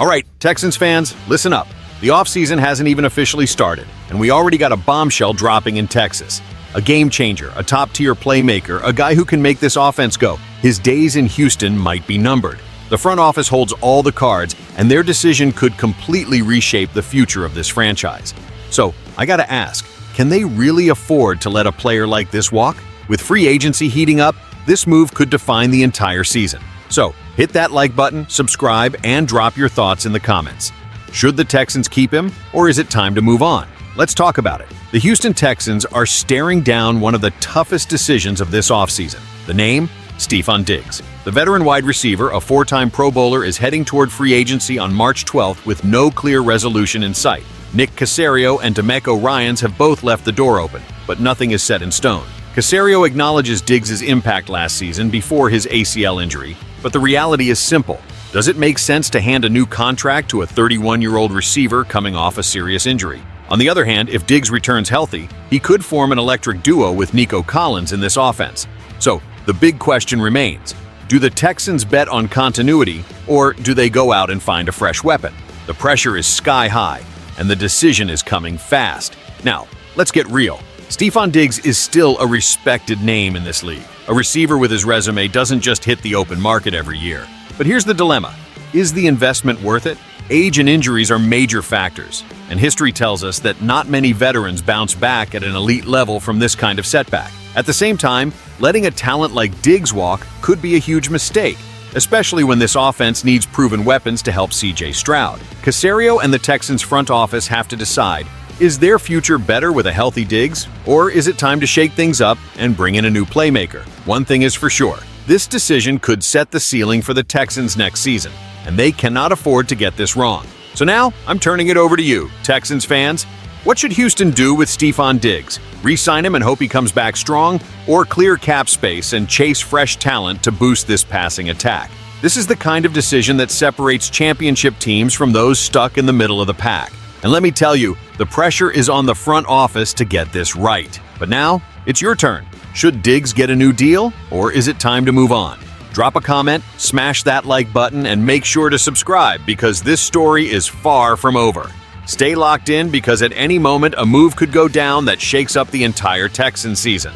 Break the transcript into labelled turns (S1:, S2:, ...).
S1: All right, Texans fans, listen up. The offseason hasn't even officially started, and we already got a bombshell dropping in Texas. A game changer, a top-tier playmaker, a guy who can make this offense go. His days in Houston might be numbered. The front office holds all the cards, and their decision could completely reshape the future of this franchise. So, I gotta ask, can they really afford to let a player like this walk? With free agency heating up, this move could define the entire season. So, hit that like button, subscribe, and drop your thoughts in the comments. Should the Texans keep him, or is it time to move on? Let's talk about it. The Houston Texans are staring down one of the toughest decisions of this offseason. The name? Stefon Diggs. The veteran wide receiver, a four-time Pro Bowler, is heading toward free agency on March 12th with no clear resolution in sight. Nick Caserio and DeMeco Ryans have both left the door open, but nothing is set in stone. Caserio acknowledges Diggs' impact last season before his ACL injury, but the reality is simple. Does it make sense to hand a new contract to a 31-year-old receiver coming off a serious injury? On the other hand, if Diggs returns healthy, he could form an electric duo with Nico Collins in this offense. So, the big question remains, do the Texans bet on continuity, or do they go out and find a fresh weapon? The pressure is sky high, and the decision is coming fast. Now, let's get real. Stefon Diggs is still a respected name in this league. A receiver with his resume doesn't just hit the open market every year. But here's the dilemma. Is the investment worth it? Age and injuries are major factors, and history tells us that not many veterans bounce back at an elite level from this kind of setback. At the same time, letting a talent like Diggs walk could be a huge mistake, especially when this offense needs proven weapons to help C.J. Stroud. Caserio and the Texans front office have to decide, is their future better with a healthy Diggs, or is it time to shake things up and bring in a new playmaker? One thing is for sure, this decision could set the ceiling for the Texans next season, and they cannot afford to get this wrong. So now, I'm turning it over to you, Texans fans. What should Houston do with Stefon Diggs? Re-sign him and hope he comes back strong, or clear cap space and chase fresh talent to boost this passing attack? This is the kind of decision that separates championship teams from those stuck in the middle of the pack. And let me tell you, the pressure is on the front office to get this right. But now, it's your turn. Should Diggs get a new deal, or is it time to move on? Drop a comment, smash that like button, and make sure to subscribe because this story is far from over. Stay locked in because at any moment a move could go down that shakes up the entire Texans season.